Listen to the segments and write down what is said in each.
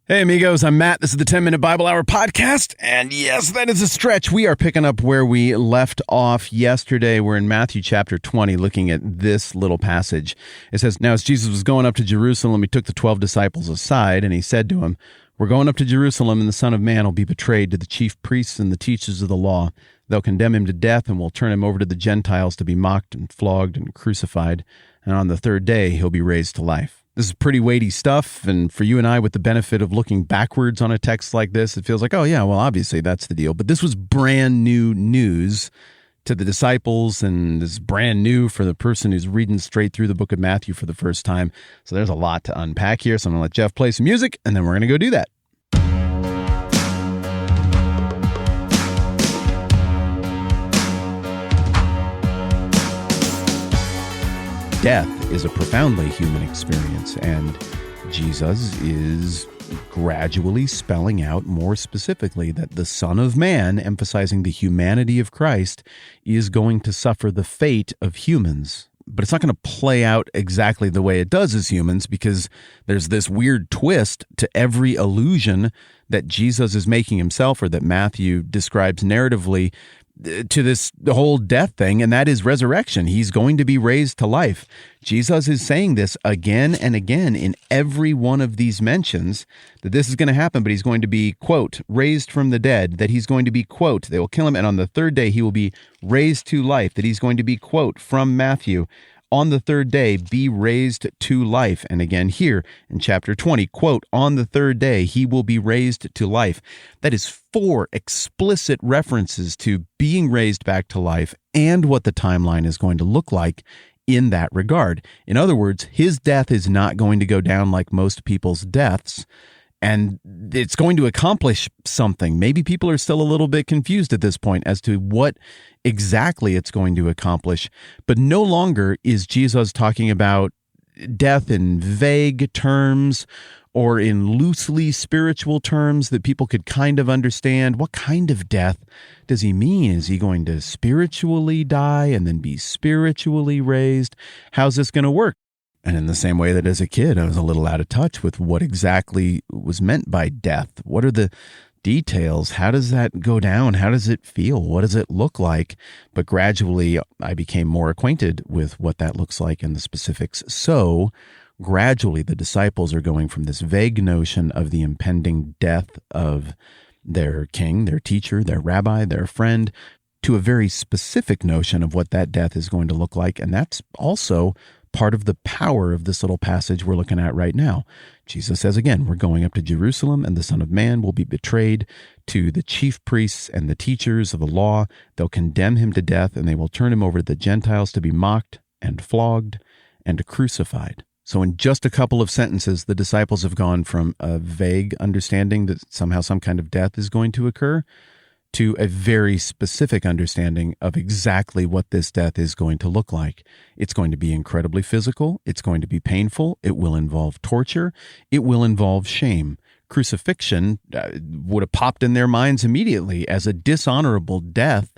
Hey amigos, I'm Matt. This is the 10-Minute Bible Hour podcast. And yes, that is a stretch. We are picking up where we left off yesterday. We're in Matthew chapter 20, looking at this little passage. It says, "Now as Jesus was going up to Jerusalem, he took the 12 disciples aside, and he said to them, 'We're going up to Jerusalem, and the Son of Man will be betrayed to the chief priests and the teachers of the law. They'll condemn him to death, and will turn him over to the Gentiles to be mocked and flogged and crucified. And on the third day, he'll be raised to life.'" This is pretty weighty stuff, and for you and I, with the benefit of looking backwards on a text like this, it feels like, oh yeah, well, obviously that's the deal. But this was brand new news to the disciples, and this is brand new for the person who's reading straight through the book of Matthew for the first time. So there's a lot to unpack here, so I'm going to let Jeff play some music, and then we're going to go do that. Death is a profoundly human experience, and Jesus is gradually spelling out more specifically that the Son of Man, emphasizing the humanity of Christ, is going to suffer the fate of humans. But it's not going to play out exactly the way it does as humans, because there's this weird twist to every allusion that Jesus is making himself, or that Matthew describes narratively, to this whole death thing, and that is resurrection. He's going to be raised to life. Jesus is saying this again and again in every one of these mentions, that this is going to happen, but he's going to be, quote, raised from the dead, that he's going to be, quote, they will kill him, and on the third day he will be raised to life, that he's going to be, quote, from Matthew, on the third day be raised to life. And again here in chapter 20, quote, on the third day he will be raised to life. That is 4 explicit references to being raised back to life and what the timeline is going to look like in that regard. In other words, his death is not going to go down like most people's deaths, and it's going to accomplish something. Maybe people are still a little bit confused at this point as to what exactly it's going to accomplish. But no longer is Jesus talking about death in vague terms or in loosely spiritual terms that people could kind of understand. What kind of death does he mean? Is he going to spiritually die and then be spiritually raised? How's this going to work? And in the same way that as a kid, I was a little out of touch with what exactly was meant by death. What are the details? How does that go down? How does it feel? What does it look like? But gradually, I became more acquainted with what that looks like and the specifics. So gradually, the disciples are going from this vague notion of the impending death of their king, their teacher, their rabbi, their friend, to a very specific notion of what that death is going to look like. And that's also part of the power of this little passage we're looking at right now. Jesus says again, we're going up to Jerusalem, and the Son of Man will be betrayed to the chief priests and the teachers of the law. They'll condemn him to death, and they will turn him over to the Gentiles to be mocked and flogged and crucified. So in just a couple of sentences, the disciples have gone from a vague understanding that somehow some kind of death is going to occur to a very specific understanding of exactly what this death is going to look like. It's going to be incredibly physical. It's going to be painful. It will involve torture. It will involve shame. Crucifixion would have popped in their minds immediately as a dishonorable death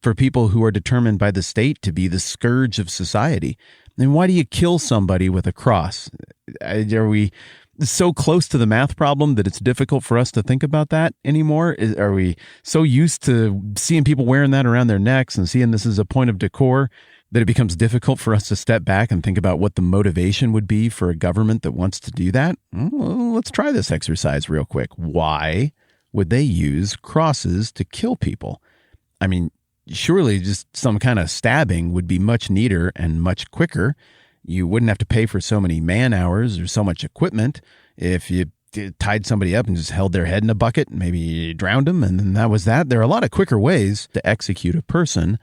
for people who are determined by the state to be the scourge of society. And why do you kill somebody with a cross? Are we so close to the math problem that it's difficult for us to think about that anymore? Are we so used to seeing people wearing that around their necks and seeing this as a point of decor that it becomes difficult for us to step back and think about what the motivation would be for a government that wants to do that? Well, let's try this exercise real quick. Why would they use crosses to kill people? I mean, surely just some kind of stabbing would be much neater and much quicker. You wouldn't have to pay for so many man hours or so much equipment if you tied somebody up and just held their head in a bucket and maybe drowned them, and then that was that. There are a lot of quicker ways to execute a person.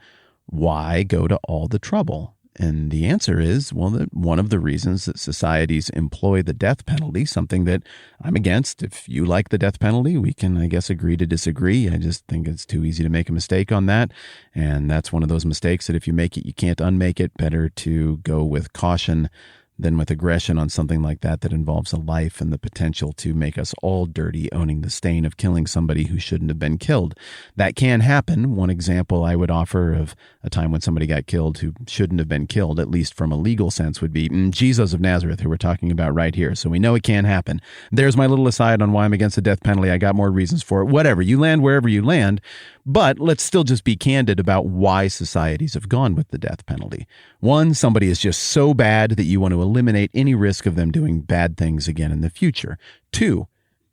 Why go to all the trouble? And the answer is, well, that one of the reasons that societies employ the death penalty, something that I'm against. If you like the death penalty, we can, I guess, agree to disagree. I just think it's too easy to make a mistake on that. And that's one of those mistakes that if you make it, you can't unmake it. Better to go with caution than with aggression on something like that involves a life and the potential to make us all dirty, owning the stain of killing somebody who shouldn't have been killed. That can happen. One example I would offer of a time when somebody got killed who shouldn't have been killed, at least from a legal sense, would be Jesus of Nazareth, who we're talking about right here. So we know it can happen. There's my little aside on why I'm against the death penalty. I got more reasons for it. Whatever. You land wherever you land. But let's still just be candid about why societies have gone with the death penalty. One, somebody is just so bad that you want to eliminate any risk of them doing bad things again in the future. Two,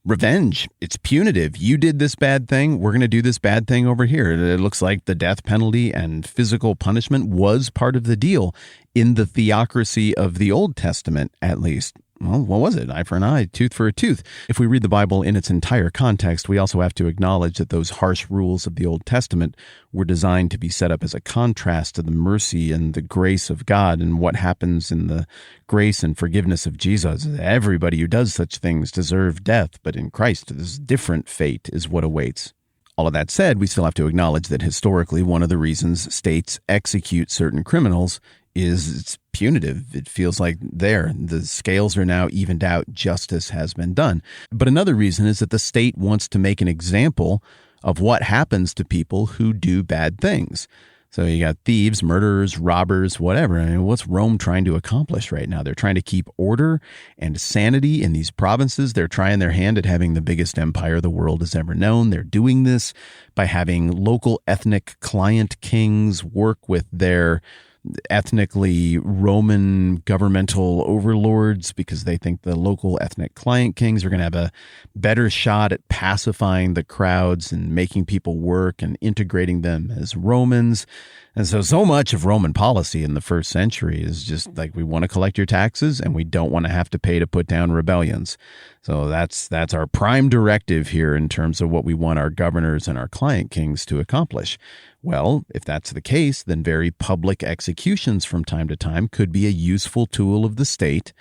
revenge. It's punitive. You did this bad thing. We're going to do this bad thing over here. It looks like the death penalty and physical punishment was part of the deal in the theocracy of the Old Testament, at least. Well, what was it? Eye for an eye, tooth for a tooth. If we read the Bible in its entire context, we also have to acknowledge that those harsh rules of the Old Testament were designed to be set up as a contrast to the mercy and the grace of God and what happens in the grace and forgiveness of Jesus. Everybody who does such things deserves death, but in Christ, this different fate is what awaits. All of that said, we still have to acknowledge that historically, one of the reasons states execute certain criminals is it's punitive. It feels like the scales are now evened out. Justice has been done. But another reason is that the state wants to make an example of what happens to people who do bad things. So you got thieves, murderers, robbers, whatever. I mean, what's Rome trying to accomplish right now? They're trying to keep order and sanity in these provinces. They're trying their hand at having the biggest empire the world has ever known. They're doing this by having local ethnic client kings work with their ethnically Roman governmental overlords because they think the local ethnic client kings are going to have a better shot at pacifying the crowds and making people work and integrating them as Romans. And so much of Roman policy in the first century is just like, we want to collect your taxes and we don't want to have to pay to put down rebellions. So that's our prime directive here in terms of what we want our governors and our client kings to accomplish. Well, if that's the case, then very public executions from time to time could be a useful tool of the state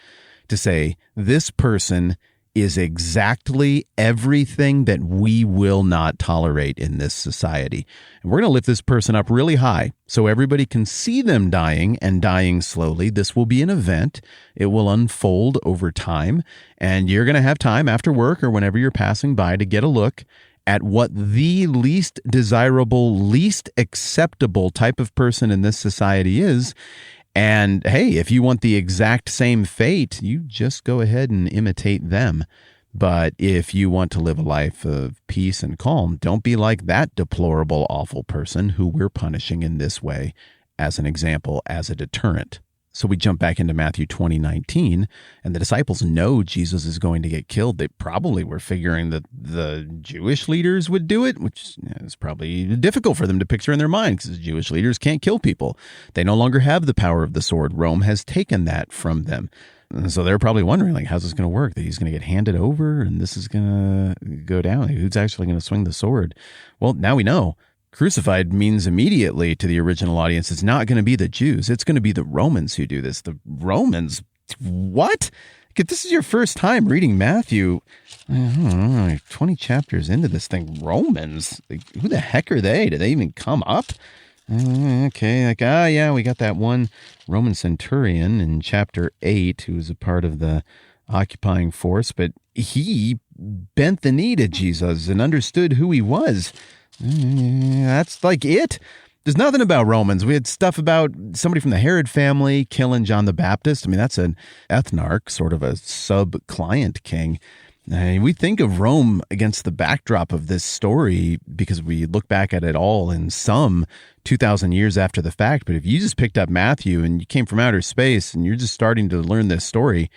to say, this person is exactly everything that we will not tolerate in this society. And we're going to lift this person up really high so everybody can see them dying and dying slowly. This will be an event. It will unfold over time. And you're going to have time after work or whenever you're passing by to get a look at what the least desirable, least acceptable type of person in this society is. And hey, if you want the exact same fate, you just go ahead and imitate them. But if you want to live a life of peace and calm, don't be like that deplorable, awful person who we're punishing in this way as an example, as a deterrent. So we jump back into Matthew 20:19, and the disciples know Jesus is going to get killed. They probably were figuring that the Jewish leaders would do it, which is probably difficult for them to picture in their mind because Jewish leaders can't kill people. They no longer have the power of the sword. Rome has taken that from them. And so they're probably wondering, like, how's this going to work? That he's going to get handed over and this is going to go down. Who's actually going to swing the sword? Well, now we know. Crucified means immediately to the original audience, it's not going to be the Jews. It's going to be the Romans who do this. The Romans? What? If this is your first time reading Matthew, I don't know, 20 chapters into this thing, Romans? Like, who the heck are they? Did they even come up? Okay, like, yeah, we got that one Roman centurion in chapter 8 who was a part of the occupying force, but he bent the knee to Jesus and understood who he was. That's like it. There's nothing about Romans. We had stuff about somebody from the Herod family killing John the Baptist. I mean, that's an ethnarch, sort of a sub-client king. We think of Rome against the backdrop of this story because we look back at it all in some 2,000 years after the fact. But if you just picked up Matthew and you came from outer space and you're just starting to learn this story,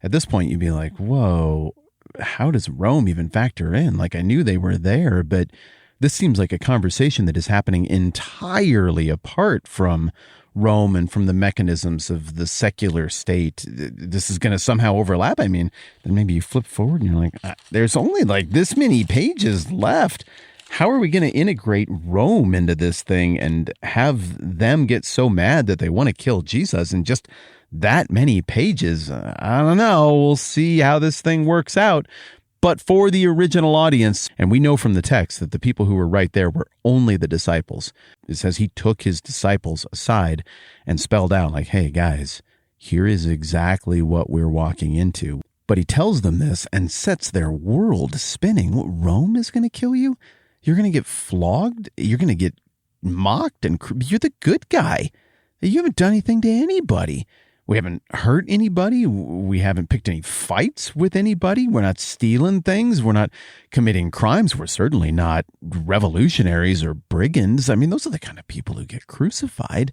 at this point you'd be like, whoa, how does Rome even factor in? Like, I knew they were there, but this seems like a conversation that is happening entirely apart from Rome and from the mechanisms of the secular state. This is going to somehow overlap. I mean, then maybe you flip forward and you're like, there's only like this many pages left. How are we going to integrate Rome into this thing and have them get so mad that they want to kill Jesus in just that many pages? I don't know. We'll see how this thing works out. But for the original audience, and we know from the text that the people who were right there were only the disciples. It says he took his disciples aside and spelled out like, hey, guys, here is exactly what we're walking into. But he tells them this and sets their world spinning. What, Rome is going to kill you? You're going to get flogged? You're going to get mocked? And you're the good guy. You haven't done anything to anybody. We haven't hurt anybody. We haven't picked any fights with anybody. We're not stealing things. We're not committing crimes. We're certainly not revolutionaries or brigands. I mean, those are the kind of people who get crucified.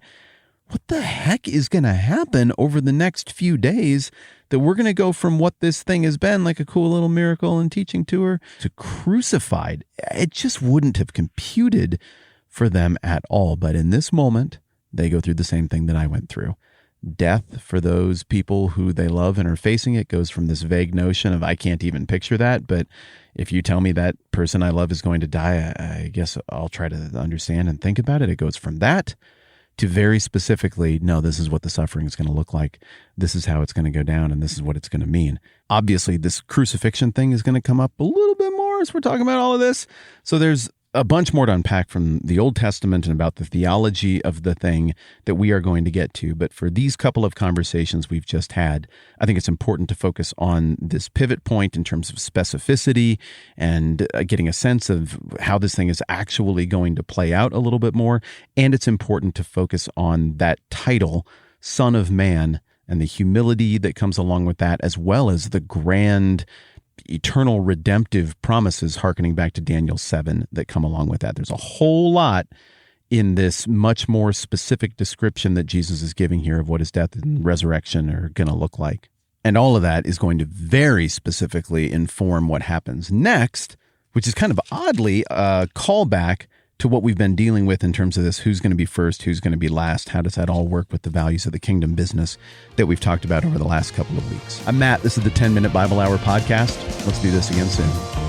What the heck is going to happen over the next few days that we're going to go from what this thing has been, like a cool little miracle and teaching tour, to crucified? It just wouldn't have computed for them at all. But in this moment, they go through the same thing that I went through. Death for those people who they love and are facing it goes from this vague notion of I can't even picture that, but if you tell me that person I love is going to die, I guess I'll try to understand and think about it. It goes from that to very specifically, no, this is what the suffering is going to look like. This is how it's going to go down, and this is what it's going to mean. Obviously, this crucifixion thing is going to come up a little bit more as we're talking about all of this. So there's a bunch more to unpack from the Old Testament and about the theology of the thing that we are going to get to. But for these couple of conversations we've just had, I think it's important to focus on this pivot point in terms of specificity and getting a sense of how this thing is actually going to play out a little bit more. And it's important to focus on that title, Son of Man, and the humility that comes along with that, as well as the grand eternal redemptive promises hearkening back to Daniel 7 that come along with that. There's a whole lot in this much more specific description that Jesus is giving here of what his death and resurrection are going to look like. And all of that is going to very specifically inform what happens next, which is kind of oddly a callback to what we've been dealing with in terms of this, who's going to be first, who's going to be last, how does that all work with the values of the kingdom business that we've talked about over the last couple of weeks. I'm Matt. This is the 10-Minute Bible Hour podcast. Let's do this again soon.